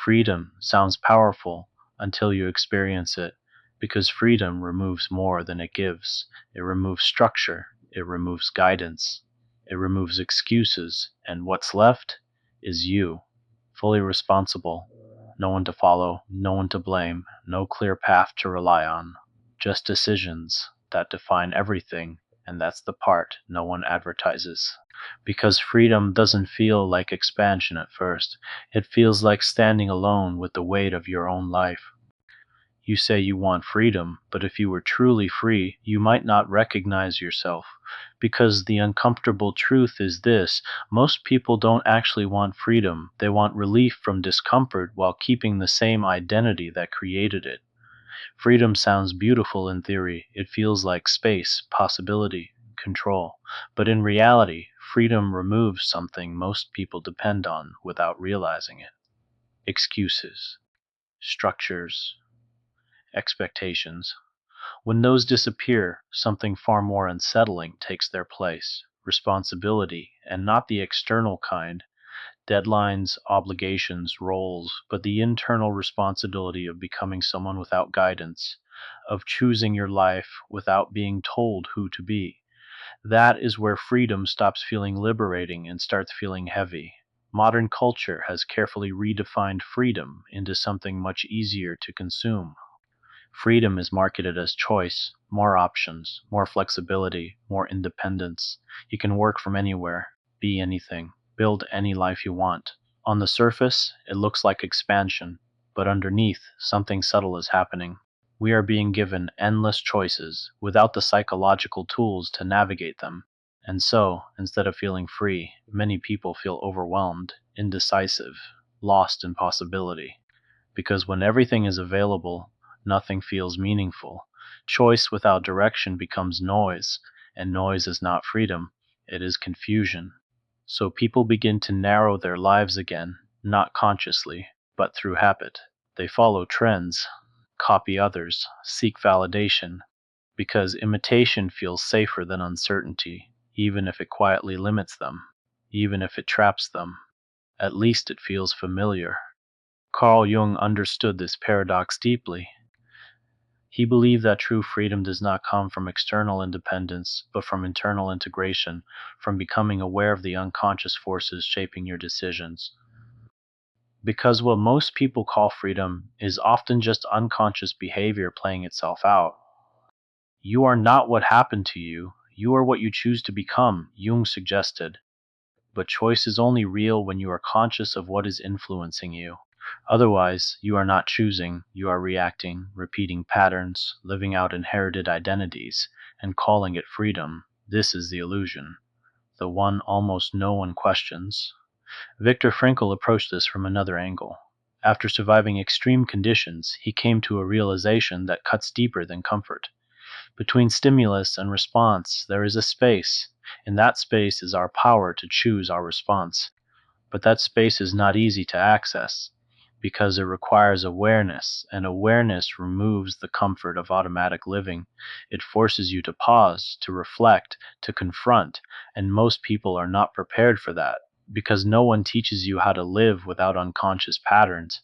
Freedom sounds powerful until you experience it, because freedom removes more than it gives. It removes structure, it removes guidance, it removes excuses, and what's left is you, fully responsible. No one to follow, no one to blame, no clear path to rely on, just decisions that define everything, and that's the part no one advertises. Because freedom doesn't feel like expansion at first, it feels like standing alone with the weight of your own life. You say you want freedom, but if you were truly free, you might not recognize yourself. Because the uncomfortable truth is this: most people don't actually want freedom, they want relief from discomfort while keeping the same identity that created it. Freedom sounds beautiful in theory, it feels like space, possibility, control. But in reality, freedom removes something most people depend on without realizing it: excuses, structures, expectations. When those disappear, something far more unsettling takes their place: responsibility, and not the external kind, deadlines, obligations, roles, but the internal responsibility of becoming someone without guidance, of choosing your life without being told who to be. That is where freedom stops feeling liberating and starts feeling heavy. Modern culture has carefully redefined freedom into something much easier to consume. Freedom is marketed as choice, more options, more flexibility, more independence. You can work from anywhere, be anything, build any life you want. On the surface, it looks like expansion, but underneath, something subtle is happening. We are being given endless choices without the psychological tools to navigate them. And so, instead of feeling free, many people feel overwhelmed, indecisive, lost in possibility. Because when everything is available, nothing feels meaningful. Choice without direction becomes noise, and noise is not freedom, it is confusion. So people begin to narrow their lives again, not consciously, but through habit. They follow trends, copy others, seek validation, because imitation feels safer than uncertainty, even if it quietly limits them, even if it traps them. At least it feels familiar. Carl Jung understood this paradox deeply. He believed that true freedom does not come from external independence, but from internal integration, from becoming aware of the unconscious forces shaping your decisions. Because what most people call freedom is often just unconscious behavior playing itself out. You are not what happened to you, you are what you choose to become, Jung suggested. But choice is only real when you are conscious of what is influencing you. Otherwise, you are not choosing, you are reacting, repeating patterns, living out inherited identities, and calling it freedom. This is the illusion, the one almost no one questions. Viktor Frankl approached this from another angle. After surviving extreme conditions, he came to a realization that cuts deeper than comfort. Between stimulus and response, there is a space. In that space is our power to choose our response. But that space is not easy to access because it requires awareness, and awareness removes the comfort of automatic living. It forces you to pause, to reflect, to confront, and most people are not prepared for that because no one teaches you how to live without unconscious patterns.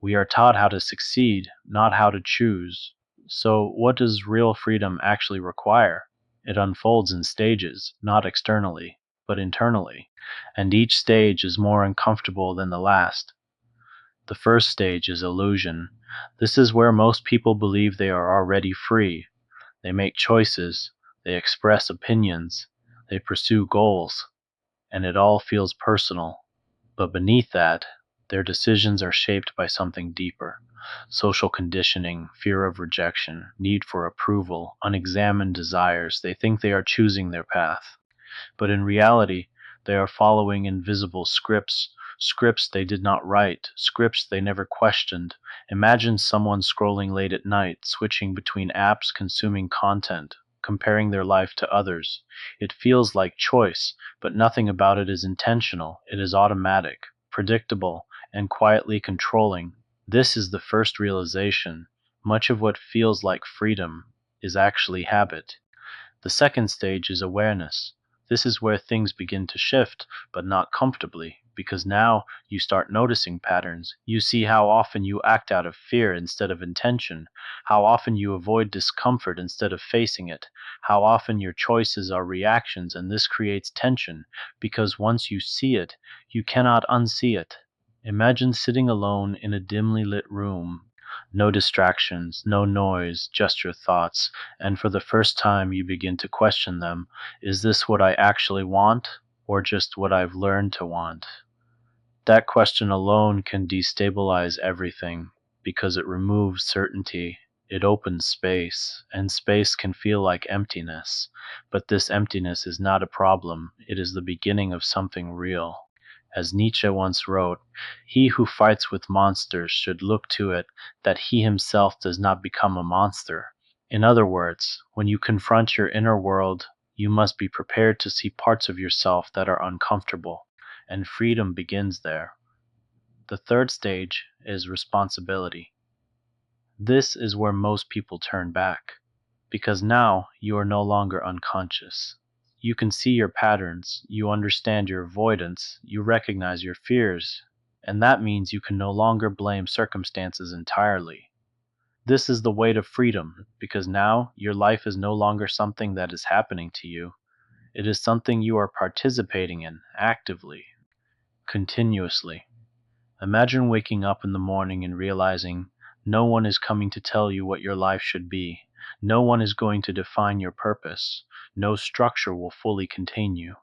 We are taught how to succeed, not how to choose. So, what does real freedom actually require? It unfolds in stages, not externally, but internally, and each stage is more uncomfortable than the last. The first stage is illusion. This is where most people believe they are already free. They make choices, they express opinions, they pursue goals, and it all feels personal. But beneath that, their decisions are shaped by something deeper: social conditioning, fear of rejection, need for approval, unexamined desires. They think they are choosing their path, but in reality, they are following invisible scripts, scripts they did not write, scripts they never questioned. Imagine someone scrolling late at night, switching between apps, consuming content, comparing their life to others. It feels like choice, but nothing about it is intentional. It is automatic, predictable, and quietly controlling. This is the first realization. Much of what feels like freedom is actually habit. The second stage is awareness. This is where things begin to shift, but not comfortably, because now you start noticing patterns. You see how often you act out of fear instead of intention, how often you avoid discomfort instead of facing it, how often your choices are reactions, and this creates tension because once you see it, you cannot unsee it. Imagine sitting alone in a dimly lit room. No distractions, no noise, just your thoughts, and for the first time you begin to question them. Is this what I actually want, or just what I've learned to want? That question alone can destabilize everything because it removes certainty. It opens space, and space can feel like emptiness. But this emptiness is not a problem, it is the beginning of something real. As Nietzsche once wrote, he who fights with monsters should look to it that he himself does not become a monster. In other words, when you confront your inner world, you must be prepared to see parts of yourself that are uncomfortable, and freedom begins there. The third stage is responsibility. This is where most people turn back, because now you are no longer unconscious. You can see your patterns, you understand your avoidance, you recognize your fears, and that means you can no longer blame circumstances entirely. This is the weight of freedom, because now your life is no longer something that is happening to you. It is something you are participating in actively, continuously. Imagine waking up in the morning and realizing no one is coming to tell you what your life should be. No one is going to define your purpose. No structure will fully contain you.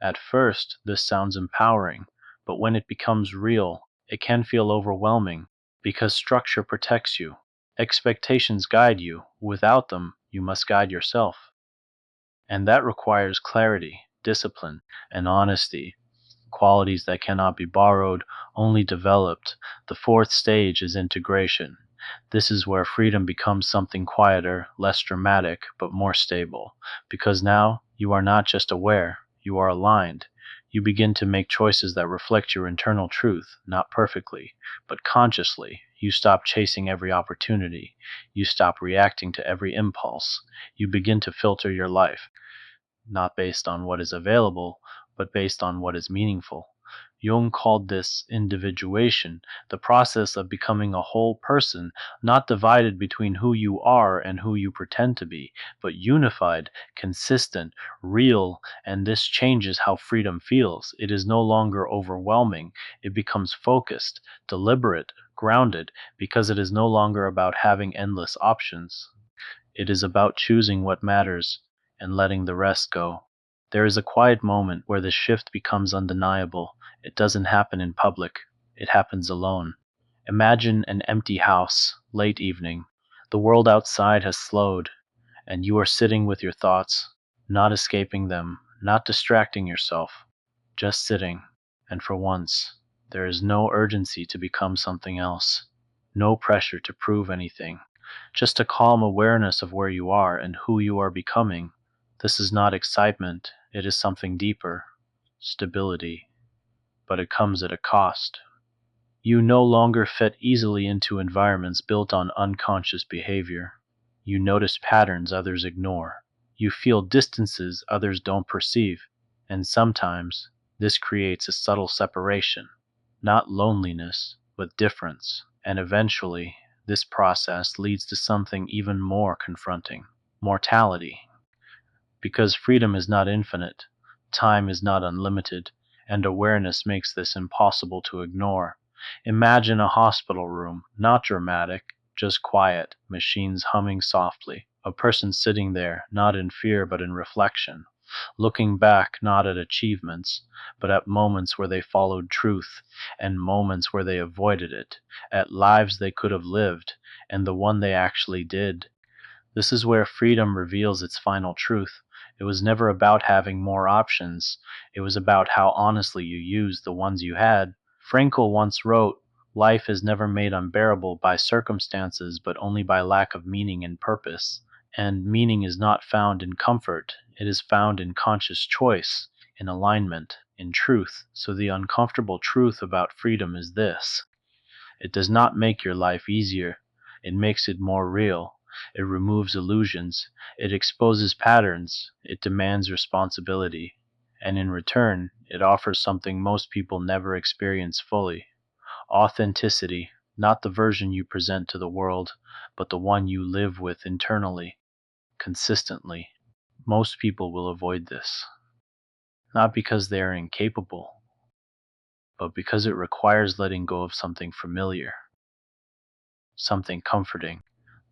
At first, this sounds empowering, but when it becomes real, it can feel overwhelming because structure protects you. Expectations guide you. Without them, you must guide yourself. And that requires clarity, discipline, and honesty, qualities that cannot be borrowed, only developed. The fourth stage is integration. This is where freedom becomes something quieter, less dramatic, but more stable. Because now you are not just aware, you are aligned. You begin to make choices that reflect your internal truth, not perfectly, but consciously. You stop chasing every opportunity. You stop reacting to every impulse. You begin to filter your life, not based on what is available, but based on what is meaningful. Jung called this individuation, the process of becoming a whole person, not divided between who you are and who you pretend to be, but unified, consistent, real, and this changes how freedom feels. It is no longer overwhelming, it becomes focused, deliberate, grounded, because it is no longer about having endless options. It is about choosing what matters and letting the rest go. There is a quiet moment where the shift becomes undeniable. It doesn't happen in public, it happens alone. Imagine an empty house, late evening. The world outside has slowed, and you are sitting with your thoughts, not escaping them, not distracting yourself, just sitting. And for once, there is no urgency to become something else, no pressure to prove anything, just a calm awareness of where you are and who you are becoming. This is not excitement, it is something deeper, stability, but it comes at a cost. You no longer fit easily into environments built on unconscious behavior. You notice patterns others ignore. You feel distances others don't perceive. And sometimes this creates a subtle separation, not loneliness, but difference. And eventually, this process leads to something even more confronting: mortality. Because freedom is not infinite, time is not unlimited, and awareness makes this impossible to ignore. Imagine a hospital room, not dramatic, just quiet, machines humming softly, a person sitting there, not in fear but in reflection, looking back not at achievements, but at moments where they followed truth, and moments where they avoided it, at lives they could have lived, and the one they actually did. This is where freedom reveals its final truth. It was never about having more options. It was about how honestly you used the ones you had. Frankl once wrote, "Life is never made unbearable by circumstances, but only by lack of meaning and purpose." And meaning is not found in comfort. It is found in conscious choice, in alignment, in truth. So the uncomfortable truth about freedom is this: it does not make your life easier. It makes it more real. It removes illusions. It exposes patterns. It demands responsibility. And in return, It offers something most people never experience fully: authenticity, not the version you present to the world, but the one you live with internally, consistently. Most people will avoid this, not because they are incapable, but because it requires letting go of something familiar, something comforting,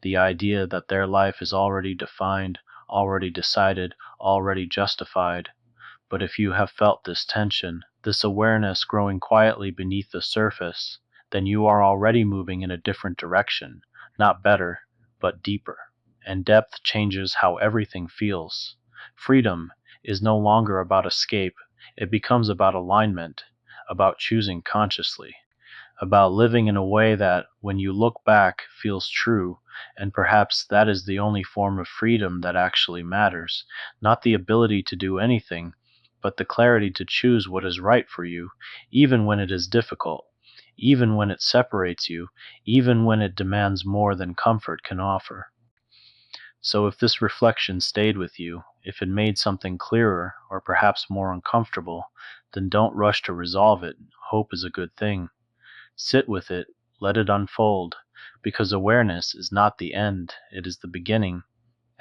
the idea that their life is already defined, already decided, already justified. But if you have felt this tension, this awareness growing quietly beneath the surface, then you are already moving in a different direction, not better, but deeper. And depth changes how everything feels. Freedom is no longer about escape, it becomes about alignment, about choosing consciously, about living in a way that, when you look back, feels true. And perhaps that is the only form of freedom that actually matters, not the ability to do anything, but the clarity to choose what is right for you, even when it is difficult, even when it separates you, even when it demands more than comfort can offer. So if this reflection stayed with you, if it made something clearer or perhaps more uncomfortable, then don't rush to resolve it. Hope is a good thing. Sit with it, let it unfold, because awareness is not the end, it is the beginning.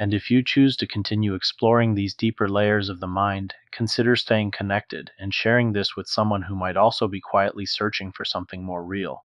And if you choose to continue exploring these deeper layers of the mind, consider staying connected and sharing this with someone who might also be quietly searching for something more real.